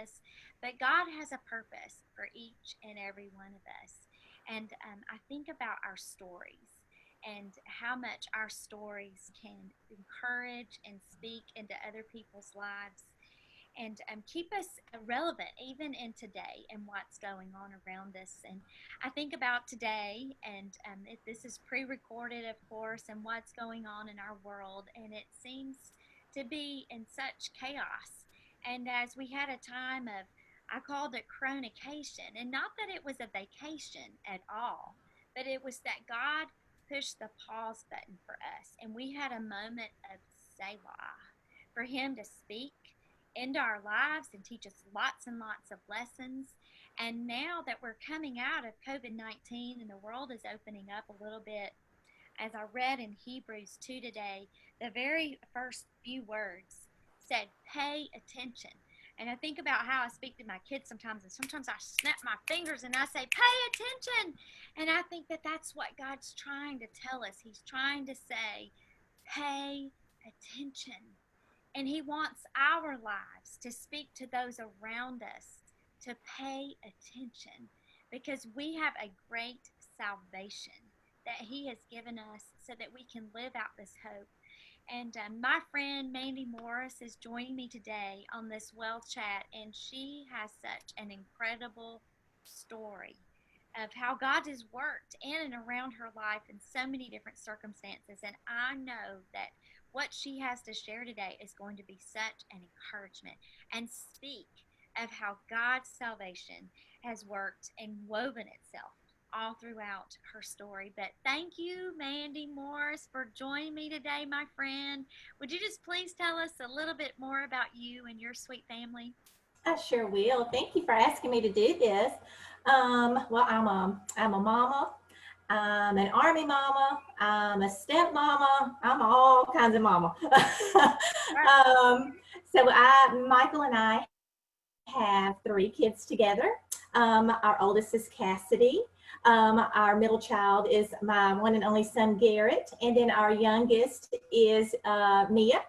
us, but God has a purpose for each and every one of us. And I think about our stories and how much our stories can encourage and speak into other people's lives and keep us relevant even in today and what's going on around us. And I think about today, and this is pre recorded, of course, and what's going on in our world. And it seems to be in such chaos. And as we had a time of, I called it chronication, and not that it was a vacation at all, but it was that God pushed the pause button for us. And we had a moment of Selah for Him to speak into our lives and teach us lots and lots of lessons. And now that we're coming out of COVID 19 and the world is opening up a little bit, as I read in Hebrews 2 today, the very first few words said, pay attention. And I think about how I speak to my kids sometimes, and sometimes I snap my fingers and I say, pay attention. And I think that that's what God's trying to tell us. He's trying to say, pay attention. And He wants our lives to speak to those around us to pay attention, because we have a great salvation that He has given us so that we can live out this hope. And my friend Mandy Morris is joining me today on this well chat, and she has such an incredible story of how God has worked in and around her life in so many different circumstances. And I know that what she has to share today is going to be such an encouragement and speak of how God's salvation has worked and woven itself all throughout her story. But thank you, Mandy Morris, for joining me today, my friend. Would you just please tell us a little bit more about you and your sweet family? I sure will. Thank you for asking me to do this. Well, I'm a mama. I'm an army mama. I'm a step mama. I'm all kinds of mama. Michael and I have 3 kids together. Our oldest is Cassidy. Our middle child is my one and only son, Garrett. And then our youngest is Mia.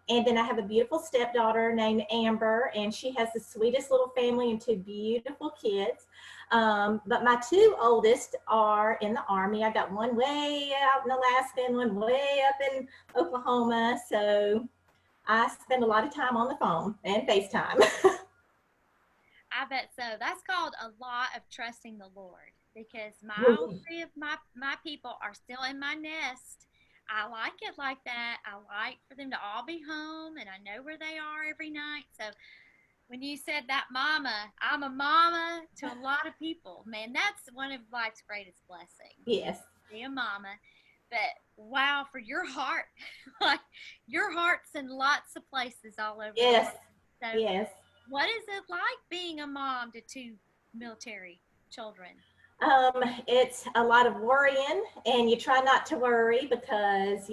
And then I have a beautiful stepdaughter named Amber, and she has the sweetest little family and 2 beautiful kids. But my 2 oldest are in the Army. I got one way out in Alaska and one way up in Oklahoma. So I spend a lot of time on the phone and FaceTime. I bet so. That's called a lot of trusting the Lord, because all 3 of my people are still in my nest. I like it like that. I like for them to all be home, and I know where they are every night. So when you said that, mama, I'm a mama to a lot of people. Man, that's one of life's greatest blessings. Yes. Be a mama. But wow, for your heart, like your heart's in lots of places all over. Yes. So yes. What is it like being a mom to 2 military children? It's a lot of worrying, and you try not to worry because,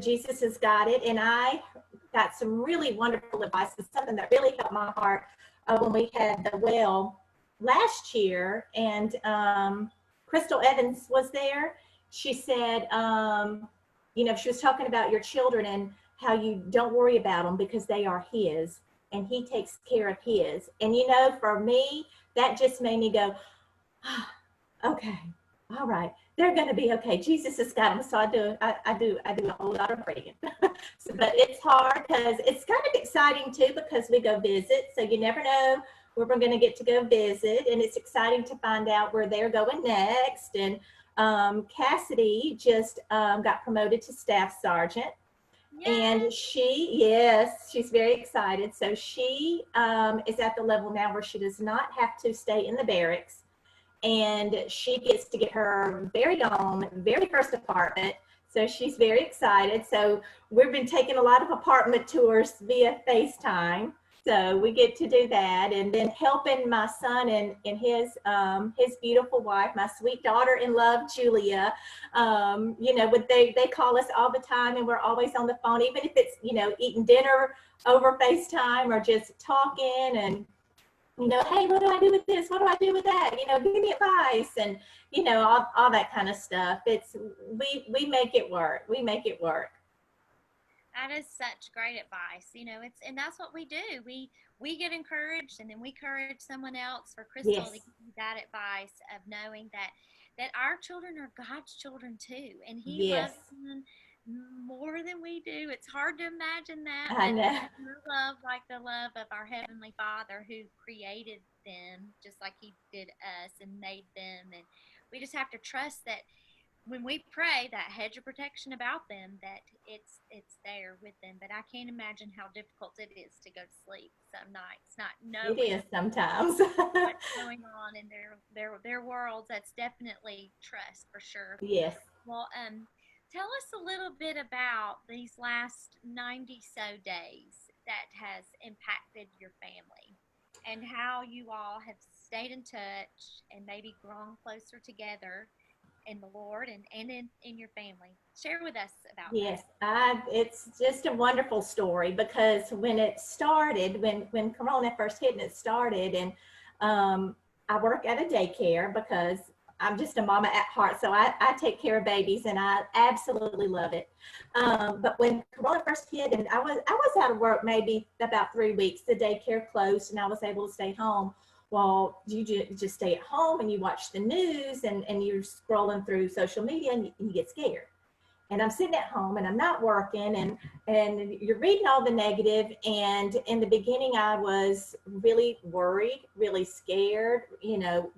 Jesus has got it. And I got some really wonderful advice. It's something that really helped my heart when we had the well last year. And Crystal Evans was there. She said, she was talking about your children and how you don't worry about them because they are His, and He takes care of His. And, for me, that just made me go, okay, all right, they're going to be okay. Jesus has got them. So I do a whole lot of praying. But it's hard because it's kind of exciting too, because we go visit. So you never know where we're going to get to go visit. And it's exciting to find out where they're going next. And Cassidy just got promoted to staff sergeant. And she's very excited. So she is at the level now where she does not have to stay in the barracks. And she gets to get her very own, very first apartment. So she's very excited. So we've been taking a lot of apartment tours via FaceTime. So we get to do that, and then helping my son and his beautiful wife, my sweet daughter-in-law, Julia. They call us all the time, and we're always on the phone, even if it's, eating dinner over FaceTime or just talking and, hey, what do I do with this? What do I do with that? Give me advice, and, all that kind of stuff. We make it work. We make it work. That is such great advice. It's and that's what we do. We get encouraged, and then we encourage someone else. For Crystal to Yes, give you that advice of knowing that our children are God's children too, and He loves yes, them more than we do. It's hard to imagine that, I but know. no love like the love of our Heavenly Father who created them just like He did us and made them, and we just have to trust that when we pray that hedge of protection about them, that it's there with them. But I can't imagine how difficult it is to go to sleep some nights not It knowing is sometimes. what's going on in their worlds. That's definitely trust for sure. Yes. Well, tell us a little bit about these last 90 so days that has impacted your family, and how you all have stayed in touch and maybe grown closer together in the Lord, and in your family. Share with us about that. Yes, it's just a wonderful story because when it started, when Corona first hit and it started, and I work at a daycare because I'm just a mama at heart, so I take care of babies and I absolutely love it. But when Corona first hit, and I was out of work maybe about 3 weeks, the daycare closed and I was able to stay home. Well, you just stay at home and you watch the news and you're scrolling through social media and you get scared, and I'm sitting at home and I'm not working, and you're reading all the negative. And in the beginning, I was really worried, really scared.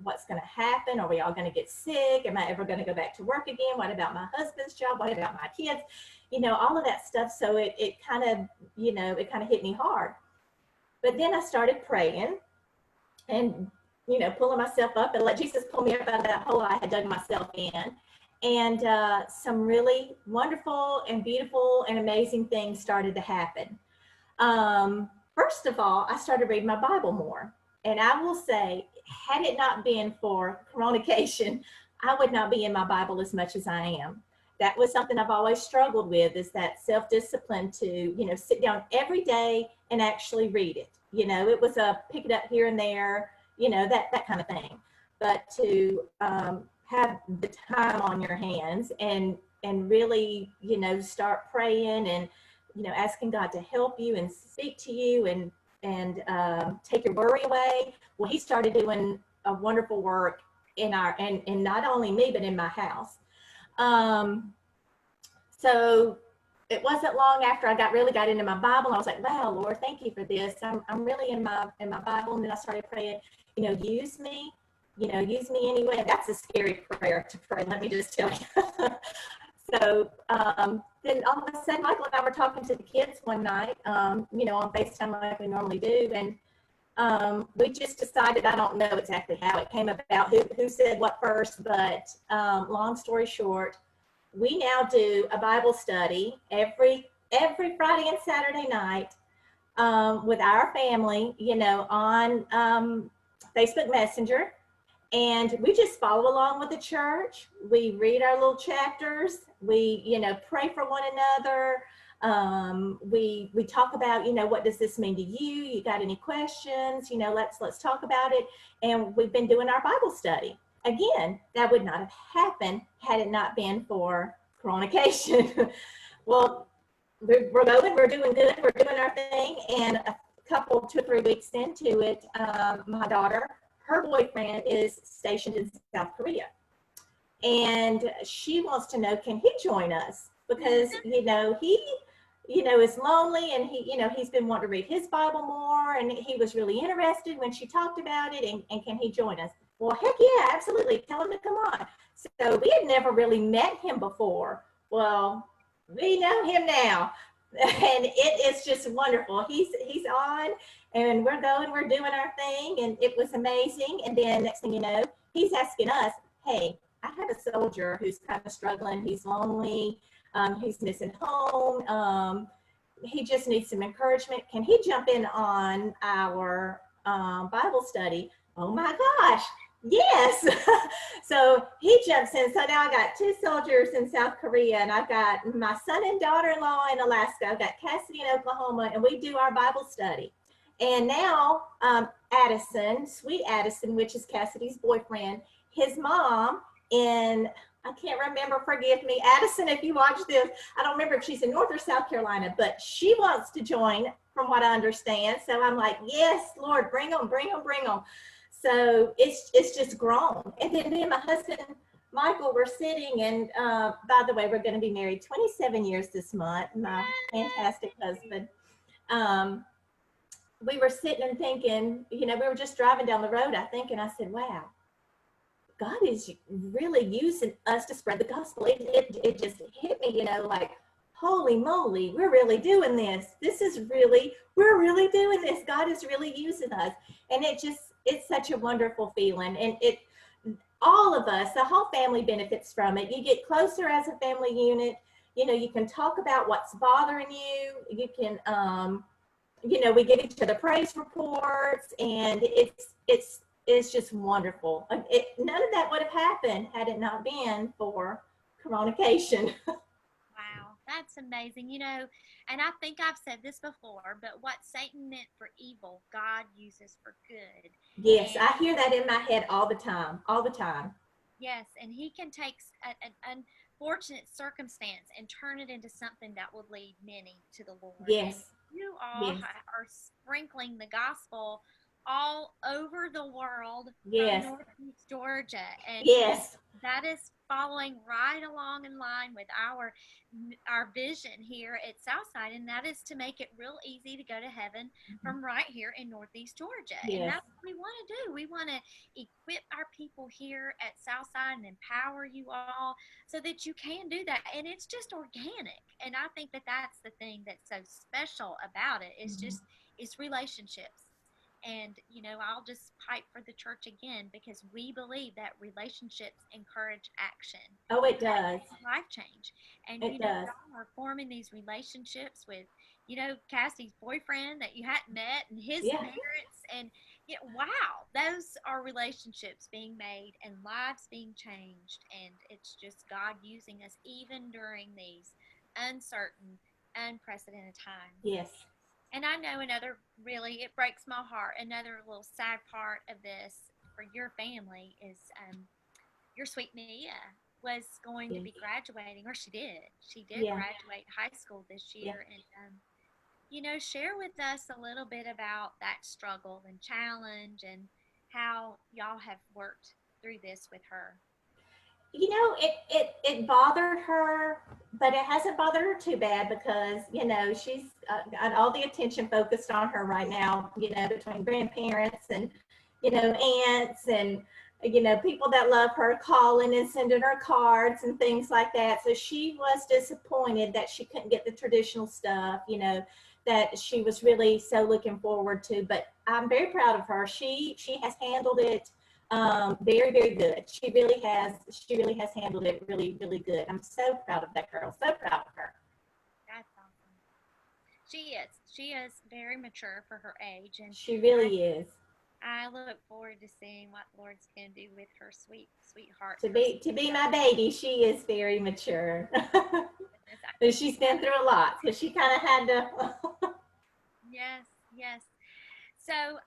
What's going to happen? Are we all going to get sick? Am I ever going to go back to work again? What about my husband's job? What about my kids? All of that stuff. So it kind of, it kind of hit me hard. But then I started praying and pulling myself up and let Jesus pull me up out of that hole I had dug myself in. And some really wonderful and beautiful and amazing things started to happen. First of all, I started reading my Bible more. And I will say, had it not been for coronation, I would not be in my Bible as much as I am. That was something I've always struggled with, is that self-discipline to, sit down every day and actually read it. It was a pick it up here and there, that kind of thing. But to have the time on your hands and really, start praying and, asking God to help you and speak to you and take your worry away. Well, He started doing a wonderful work and not only me, but in my house. Um, so it wasn't long after I really got into my Bible. I was like, wow, Lord, thank you for this. I'm really in my Bible. And then I started praying, use me, use me anyway. That's a scary prayer to pray, let me just tell you. So then all of a sudden, Michael and I were talking to the kids one night, on FaceTime like we normally do. And we just decided, I don't know exactly how it came about, who said what first, but long story short, we now do a Bible study every Friday and Saturday night with our family, on Facebook Messenger. And we just follow along with the church. We read our little chapters. We, pray for one another. We talk about, what does this mean to you? You got any questions? Let's talk about it. And we've been doing our Bible study. Again, that would not have happened had it not been for coronation. Well, we're going, we're doing good, we're doing our thing. And a couple, 2 or 3 weeks into it, my daughter, her boyfriend is stationed in South Korea. And she wants to know, can he join us? Because, he, is lonely, and he, he's been wanting to read his Bible more, and he was really interested when she talked about it, and can he join us? Well, heck yeah, absolutely. Tell him to come on. So we had never really met him before. Well, we know him now. And it is just wonderful. He's on, and we're going, we're doing our thing, and it was amazing. And then next thing you know, he's asking us, hey, I have a soldier who's kind of struggling. He's lonely. He's missing home. He just needs some encouragement. Can he jump in on our Bible study? Oh my gosh, yes. So he jumps in. So now I got 2 soldiers in South Korea, and I've got my son and daughter-in-law in Alaska. I've got Cassidy in Oklahoma, and we do our Bible study. And now Addison, sweet Addison, which is Cassidy's boyfriend, his mom in I can't remember, forgive me. Addison, if you watch this, I don't remember if she's in North or South Carolina, but she wants to join from what I understand. So I'm like, yes, Lord, bring them, bring them, bring them. So it's just grown. And then me and my husband, Michael, were sitting, and by the way, we're going to be married 27 years this month, my fantastic husband. Um, we were sitting and thinking, we were just driving down the road, I think, and I said, wow, God is really using us to spread the gospel. It just hit me, like, holy moly, we're really doing this. We're really doing this. God is really using us. And it's such a wonderful feeling. And all of us, the whole family benefits from it. You get closer as a family unit. You can talk about what's bothering you. You can, we give each other praise reports, and it's just wonderful. None of that would have happened had it not been for communication. Wow, that's amazing. And I think I've said this before, but what Satan meant for evil, God uses for good. Yes, And I hear that in my head all the time, all the time. yes, and he can take an unfortunate circumstance and turn it into something that will lead many to the Lord. And Yes, you all yes, are sprinkling the gospel all over the world from yes, Northeast Georgia. And yes. that is following right along in line with our vision here at Southside, and that is to make it real easy to go to heaven from right here in Northeast Georgia. And Yes. that's what we want to do. We want to equip our people here at Southside and empower you all so that you can do that. And it's just organic. And I think that that's the thing that's so special about it is Mhm. just it's relationships. And, I'll just pipe for the church again because we believe that relationships encourage action. Oh, it That does. life change. And, It does. y'all are forming these relationships with, Cassie's boyfriend that you hadn't met and his Yeah. parents. And, wow, those are relationships being made and lives being changed. And it's just God using us even during these uncertain, unprecedented times. Yes. And I know it breaks my heart. Another little sad part of this for your family is your sweet Mia was going to Yes. be graduating, or she did. She did Yeah. graduate high school this Yeah. year. And, share with us a little bit about that struggle and challenge and how y'all have worked through this with her. It bothered her, but it hasn't bothered her too bad because she's got all the attention focused on her right now. Between grandparents and aunts and people that love her calling and sending her cards and things like that. So she was disappointed that she couldn't get the traditional stuff. That she was really so looking forward to. But I'm very proud of her. She has handled it very, very good. She really has. She really has handled it really, really good. I'm so proud of that girl. So proud of her. That's awesome. She is. She is very mature for her age. And She I really is. I look forward to seeing what the Lord's going to do with her sweet, sweetheart, To her be sweet to be my son. baby, she is very mature. Goodness, I And can she's see been through a lot, so she kind of had to. Yes, yes. So,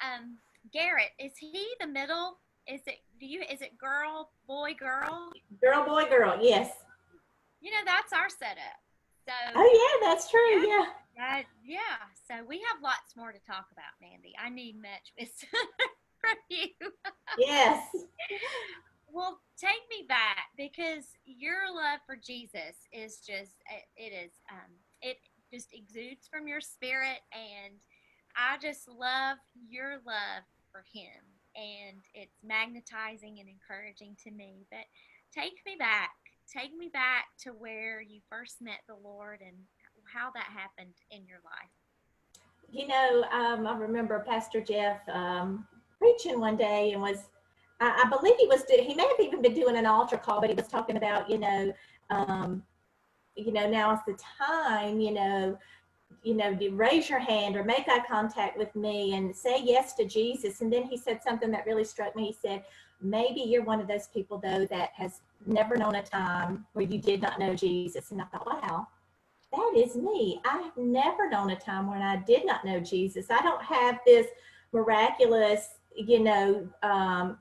Garrett, is he the middle? Is it girl, boy, girl? Girl, boy, girl. Yes. That's our setup. So, Oh yeah, that's true. yeah, Yeah. yeah. So we have lots more to talk about, Mandy. I need much wisdom from you. Yes. Well, take me back because your love for Jesus is just it just exudes from your spirit, and I just love your love for him, and it's magnetizing and encouraging to me. But take me back. Take me back to where you first met the Lord and how that happened in your life. I remember Pastor Jeff preaching one day and I believe he may have even been doing an altar call, but he was talking about, um, now is the time, you raise your hand or make eye contact with me and say yes to Jesus. And then he said something that really struck me. He said, maybe you're one of those people, though, that has never known a time where you did not know Jesus. And I thought, wow, that is me. I have never known a time when I did not know Jesus. I don't have this miraculous,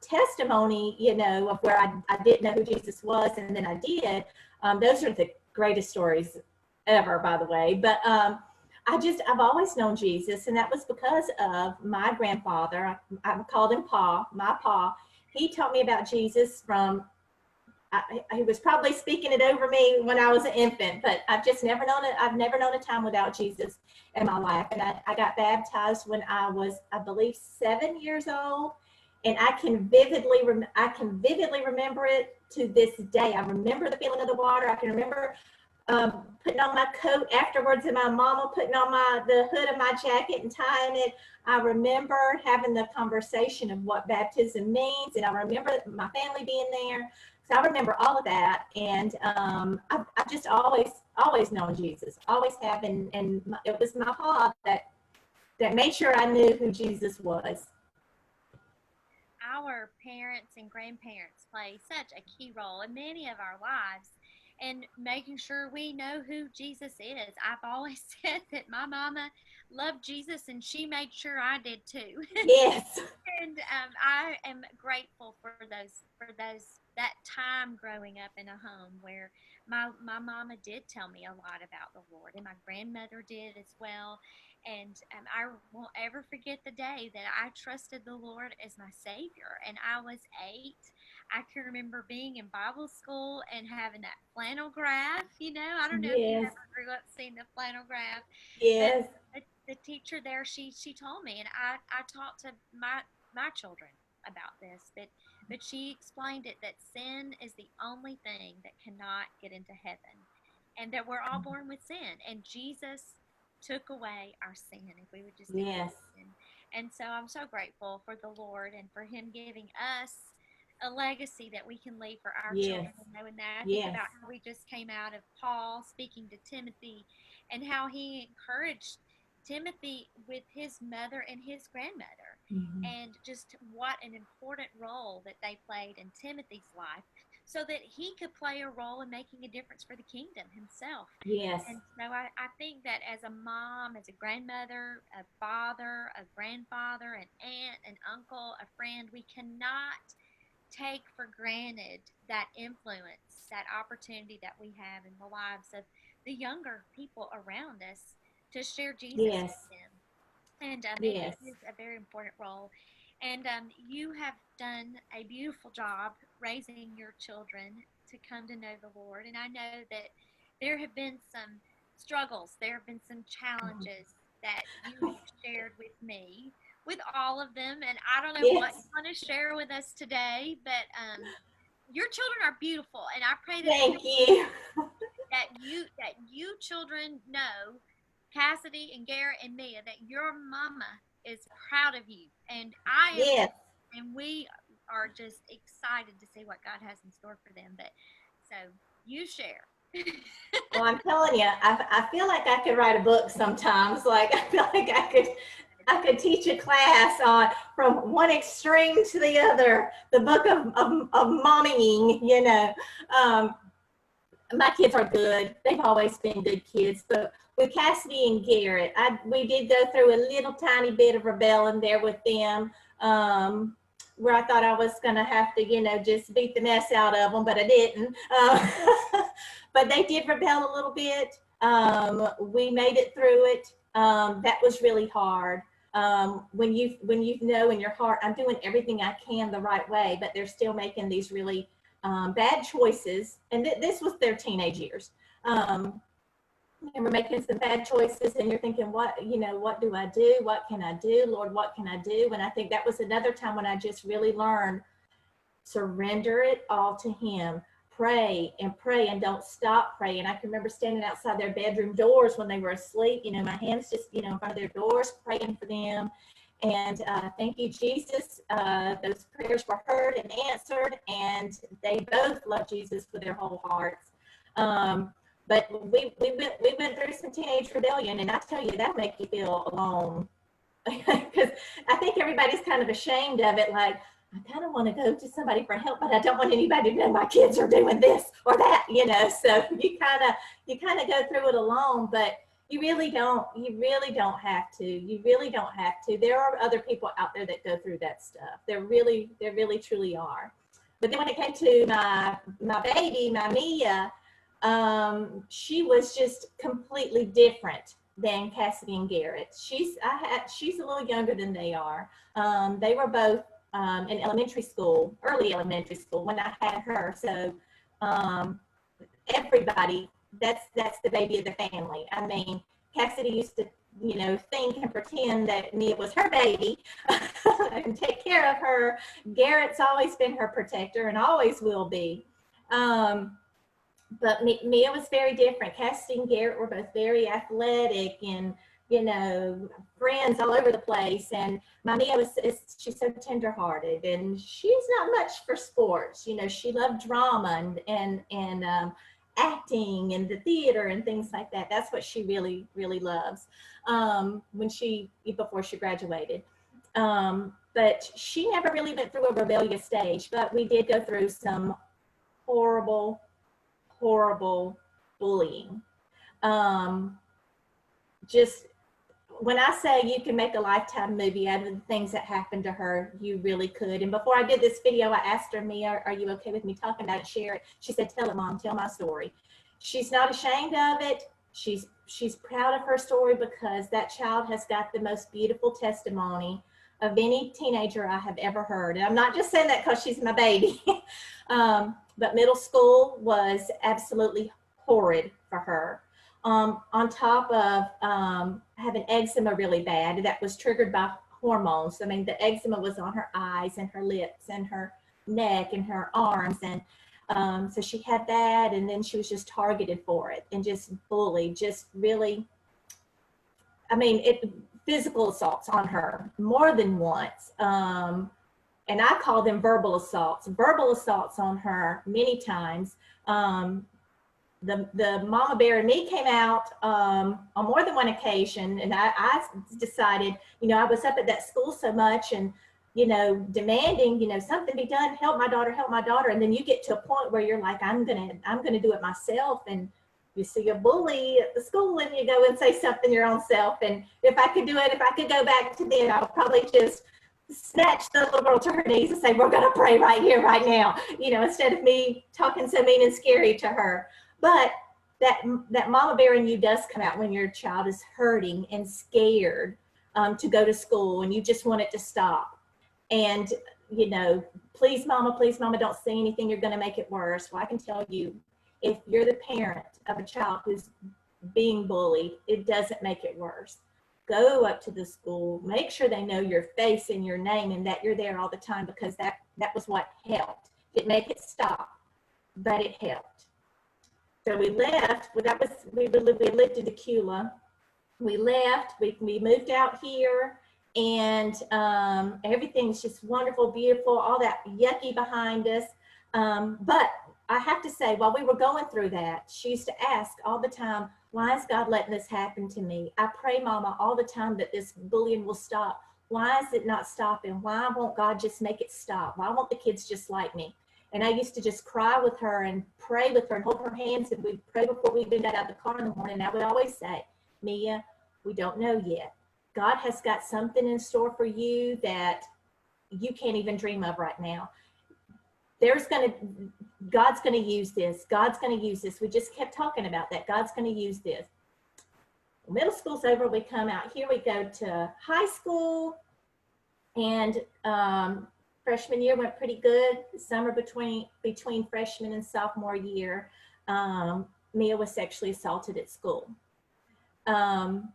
testimony, of where I didn't know who Jesus was, and then I did. Those are the greatest stories ever, by the way. But I've always known Jesus, and that was because of my grandfather. I called him Pa, my Pa. He taught me about Jesus from, he was probably speaking it over me when I was an infant, but I've just never known it. I've never known a time without Jesus in my life. And I got baptized when I was, I believe, 7 years old. And I can vividly remember it to this day. I remember the feeling of the water. I can remember putting on my coat afterwards, and my mama putting on the hood of my jacket and tying it. I remember having the conversation of what baptism means, and I remember my family being there. So I remember all of that, and I've just always known Jesus, always have, and it was my pa that made sure I knew who Jesus was. Our parents and grandparents play such a key role in many of our lives and making sure we know who Jesus is. I've always said that my mama loved Jesus and she made sure I did too. Yes. And I am grateful for that time growing up in a home where my mama did tell me a lot about the Lord, and my grandmother did as well. And I won't ever forget the day that I trusted the Lord as my Savior. And I was 8. I can remember being in Bible school and having that flannel graph. I don't know if you Yes. ever grew up seeing the flannel graph, but Yes. the teacher there, she told me, and I talked to my children about this, but she explained it that sin is the only thing that cannot get into heaven, and that we're all born with sin, and Jesus took away our sin if we would just Yes. accept him. And so I'm so grateful for the Lord and for him giving us a legacy that we can leave for our Yes. children. And I think Yes. about how we just came out of Paul speaking to Timothy and how he encouraged Timothy with his mother and his grandmother, Mm-hmm. and just what an important role that they played in Timothy's life so that he could play a role in making a difference for the kingdom himself. Yes. And so I think that as a mom, as a grandmother, a father, a grandfather, an aunt, an uncle, a friend, we cannot take for granted that influence, that opportunity that we have in the lives of the younger people around us to share Jesus Yes. with them. And it Yes. is a very important role. And you have done a beautiful job raising your children to come to know the Lord. And I know that there have been some struggles, there have been some challenges that you have shared with me, with all of them. And I don't know what Yes. you want to share with us today, but your children are beautiful. And I pray that Thank you. you children know, Cassidy and Garrett and Mia, that your mama is proud of you, and I am Yes. too, and we are just excited to see what God has in store for them. But so you share. Well, I'm telling you, I feel like I could write a book sometimes. Like I feel like I could teach a class on from one extreme to the other. The book of mommying, Um, my kids are good. They've always been good kids. But with Cassidy and Garrett, we did go through a little tiny bit of rebelling there with them, where I thought I was going to have to, just beat the mess out of them, but I didn't. But they did rebel a little bit. We made it through it. That was really hard. When you know in your heart, I'm doing everything I can the right way, but they're still making these really bad choices, and this was their teenage years. And we're making some bad choices, and you're thinking, what do I do? What can I do, Lord? What can I do? And I think that was another time when I just really learned, surrender it all to him. Pray and don't stop praying. I can remember standing outside their bedroom doors when they were asleep, my hands just, in front of their doors, praying for them. And thank you, Jesus. Those prayers were heard and answered, and they both love Jesus with their whole hearts. But we went through some teenage rebellion, and I tell you, that make you feel alone. Because I think everybody's kind of ashamed of it. Like, I kind of want to go to somebody for help, but I don't want anybody to know my kids are doing this or that. So you kind of go through it alone. But You really don't have to. You really don't have to. There are other people out there that go through that stuff. There really truly are. But then when it came to my baby, my Mia, she was just completely different than Cassidy and Garrett. She's a little younger than they are. They were both in elementary school, early elementary school when I had her. So um, everybody, that's the baby of the family. I mean, Cassidy used to, think and pretend that Mia was her baby and take care of her. Garrett's always been her protector and always will be. But Mia was very different. Cassidy and Garrett were both very athletic and, friends all over the place. And my Mia she's so tenderhearted, and she's not much for sports. She loved drama and acting and the theater and things like that. That's what she really, really loves. Before she graduated. But she never really went through a rebellious stage, but we did go through some horrible, horrible bullying. Just when I say you can make a Lifetime movie out of the things that happened to her, you really could. And before I did this video, I asked her, Mia, are you okay with me talking about it? Share it. She said, tell it, Mom, tell my story. She's not ashamed of it. She's proud of her story because that child has got the most beautiful testimony of any teenager I have ever heard. And I'm not just saying that because she's my baby. But middle school was absolutely horrid for her. On top of having eczema really bad, that was triggered by hormones. I mean, the eczema was on her eyes and her lips and her neck and her arms. And so she had that, and then she was just targeted for it and just bullied, just really, physical assaults on her more than once. And I call them verbal assaults on her many times. The Mama Bear and me came out on more than one occasion, and I decided, I was up at that school so much and, demanding, something be done, help my daughter. And then you get to a point where you're like, I'm gonna do it myself. And you see a bully at the school and you go and say something your own self. And if I could go back to then, I would probably just snatch the little girl to her knees and say, we're going to pray right here, right now, instead of me talking so mean and scary to her. But that Mama Bear in you does come out when your child is hurting and scared to go to school, and you just want it to stop. And, please, Mama, don't say anything. You're going to make it worse. Well, I can tell you, if you're the parent of a child who's being bullied, it doesn't make it worse. Go up to the school, make sure they know your face and your name and that you're there all the time, because that was what helped. Didn't make it stop, but it helped. So we left. Well, we lived in Decula. We left. We moved out here, and everything's just wonderful, beautiful. All that yucky behind us, but I have to say, while we were going through that, she used to ask all the time, why is God letting this happen to me? I pray, Mama, all the time that this bullying will stop. Why is it not stopping? Why won't God just make it stop? Why won't the kids just like me? And I used to just cry with her and pray with her and hold her hands, and we'd pray before we even got out of the car in the morning. And I would always say, Mia, we don't know yet. God has got something in store for you that you can't even dream of right now. God's going to use this. God's going to use this. We just kept talking about that. God's going to use this. Middle school's over. We come out here. We go to high school, and freshman year went pretty good. The summer between freshman and sophomore year, Mia was sexually assaulted at school, and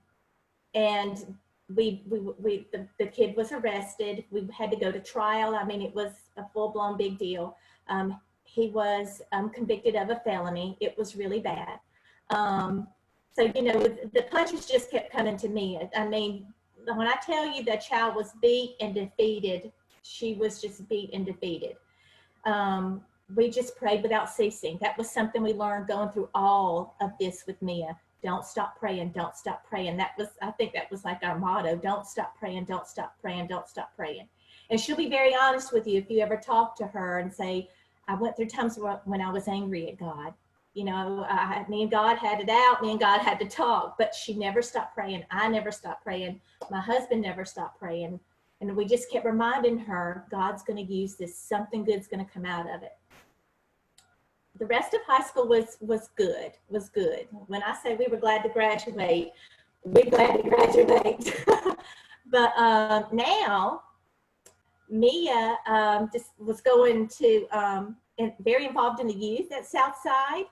the kid was arrested. We had to go to trial. It was a full-blown big deal. He was convicted of a felony. It was really bad. So, the punches just kept coming to me. When I tell you the child was beat and defeated, she was just beat and defeated. We just prayed without ceasing. That was something we learned going through all of this with Mia. Don't stop praying, don't stop praying. I think that was like our motto. Don't stop praying, don't stop praying, don't stop praying. And she'll be very honest with you if you ever talk to her and say, I went through times when I was angry at God. Me and God had it out. Me and God had to talk, but she never stopped praying. I never stopped praying. My husband never stopped praying. And we just kept reminding her, God's going to use this. Something good's going to come out of it. The rest of high school was good, was good. When I say we were glad to graduate, we're glad to graduate. But now, Mia just was going to, very involved in the youth at Southside.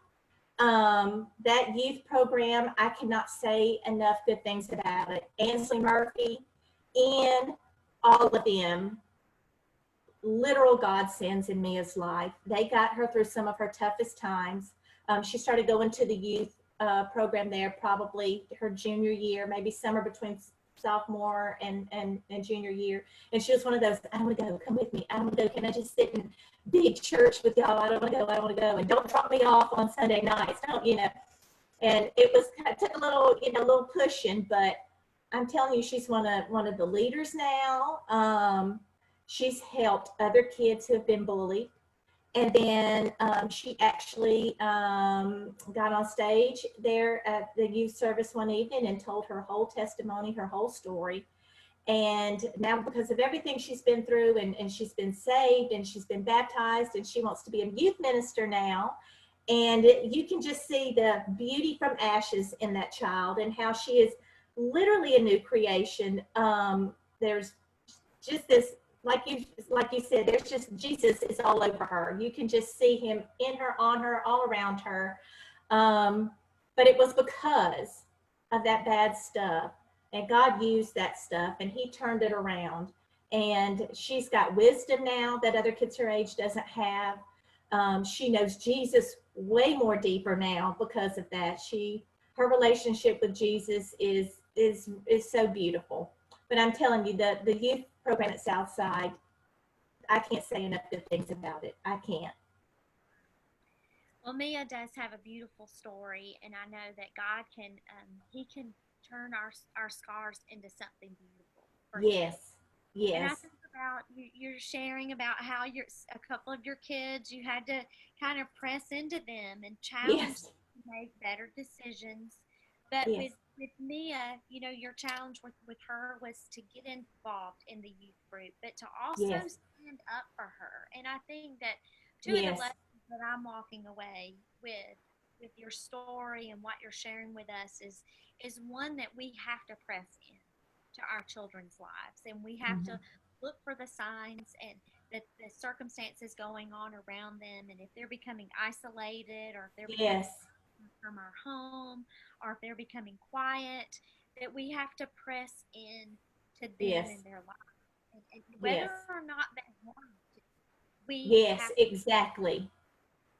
That youth program, I cannot say enough good things about it. Ansley Murphy and all of them, literal godsends in Mia's life. They got her through some of her toughest times. She started going to the youth program there probably her junior year, maybe summer between sophomore and junior year. And she was one of those, I don't want to go, come with me. I don't want to go. Can I just sit in big church with y'all? I don't want to go. I don't want to go. And don't drop me off on Sunday nights. Don't. And it was kind of took a little pushing, but I'm telling you, she's one of the leaders now. She's helped other kids who have been bullied. And then she actually got on stage there at the youth service one evening and told her whole testimony, her whole story. And now, because of everything she's been through, and she's been saved and she's been baptized, and she wants to be a youth minister now. And you can just see the beauty from ashes in that child and how she is literally a new creation. There's just this, like you said, there's just Jesus is all over her. You can just see him in her, on her, all around her. But it was because of that bad stuff, and God used that stuff, and he turned it around. And she's got wisdom now that other kids her age doesn't have. She knows Jesus way more deeper now because of that. Her relationship with Jesus is so beautiful. But I'm telling you, the youth program at Southside, I can't say enough good things about it. I can't. Well, Mia does have a beautiful story, and I know that God can, He can turn our scars into something beautiful for Him. Yes. And I Yes. think about you're sharing about how a couple of your kids, you had to kind of press into them and challenge Yes. them to make better decisions. But Yes. with Mia, your challenge with her was to get involved in the youth group, but to also Yes. stand up for her. And I think that two of the Yes. lessons that I'm walking away with your story and what you're sharing with us is one that we have to press in to our children's lives, and we have to Mm-hmm. look for the signs and the circumstances going on around them, and if they're becoming isolated, or if they're becoming Yes. from our home, or if they're becoming quiet, that we have to press in to them Yes. in their life, and whether Yes. or not they want to, we Yes. have Exactly.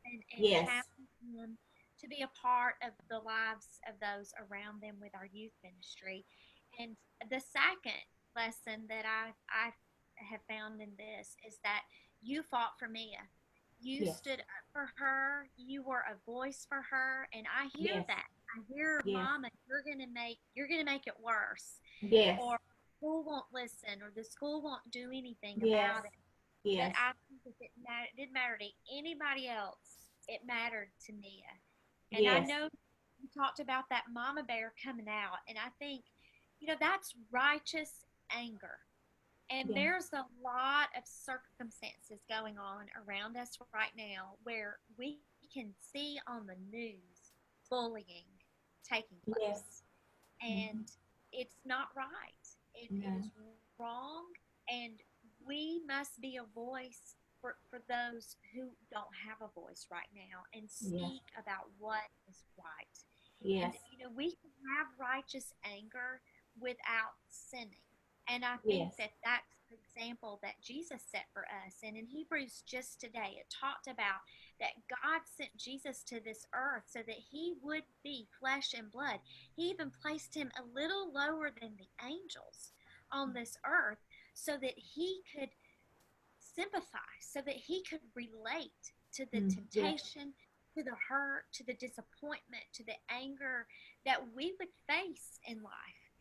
and Yes. challenge them to be a part of the lives of those around them with our youth ministry. And the second lesson that I have found in this is that you fought for Mia. You Yes. stood up for her. You were a voice for her, and I hear Yes. that. I hear, Yes. Mama, you're gonna make it worse, Yes. or school won't listen, or the school won't do anything Yes. about it. But Yes. I think if it didn't matter to anybody else, it mattered to Mia. And I Yes. know you talked about that mama bear coming out, and I think, that's righteous anger. And Yeah. there's a lot of circumstances going on around us right now where we can see on the news bullying taking Yes. place. Mm-hmm. And it's not right. It No. is wrong. And we must be a voice for those who don't have a voice right now and Yes. speak about what is right. And, Yes. we can have righteous anger without sinning. And I think Yes. that that's the example that Jesus set for us. And in Hebrews just today, it talked about that God sent Jesus to this earth so that he would be flesh and blood. He even placed him a little lower than the angels on this earth so that he could sympathize, so that he could relate to the Mm. Yes. temptation, to the hurt, to the disappointment, to the anger that we would face in life.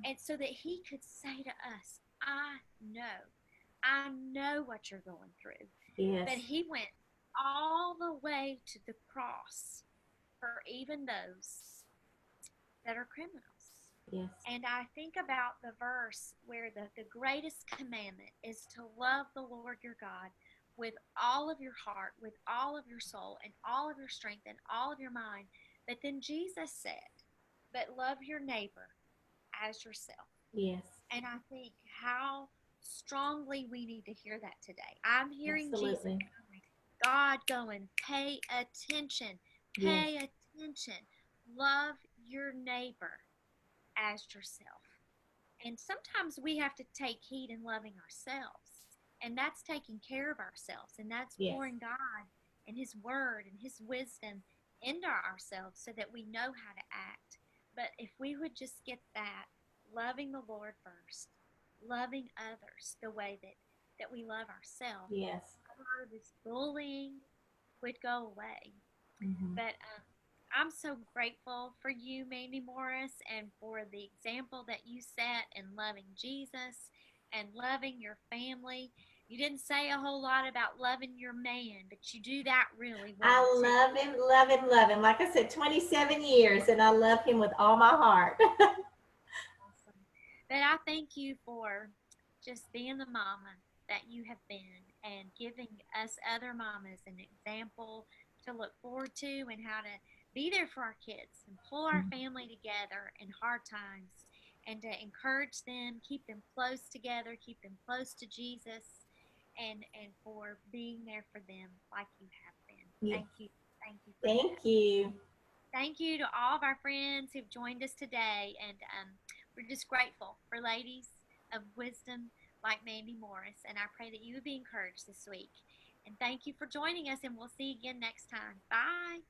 And so that he could say to us, I know what you're going through. But Yes. he went all the way to the cross. for even those that are criminals. Yes. And I think about the verse where the greatest commandment is to love the Lord your God with all of your heart, with all of your soul, and all of your strength, and all of your mind. But then Jesus said, but love your neighbor as yourself. Yes. And I think how strongly we need to hear that today. I'm hearing Jesus Absolutely. going, God going, pay attention, Yes. pay attention. Love your neighbor as yourself. And sometimes we have to take heed in loving ourselves. And that's taking care of ourselves. And that's Yes. pouring God and His Word and His wisdom into ourselves so that we know how to act. But if we would just get that, loving the Lord first, loving others the way that we love ourselves, Yes. a lot of this bullying would go away. Mm-hmm. But I'm so grateful for you, Mandy Morris, and for the example that you set in loving Jesus and loving your family. You didn't say a whole lot about loving your man, but you do that really well I too. love him, love him, love him. Like I said, 27 years, and I love him with all my heart. Awesome. But I thank you for just being the mama that you have been and giving us other mamas an example to look forward to and how to be there for our kids and pull our family together in hard times and to encourage them, keep them close together, keep them close to Jesus, and for being there for them like you have been. Yes. Thank you. Thank you for that. Thank you. Thank you to all of our friends who've joined us today. And we're just grateful for ladies of wisdom like Mandy Morris. And I pray that you would be encouraged this week. And thank you for joining us. And we'll see you again next time. Bye.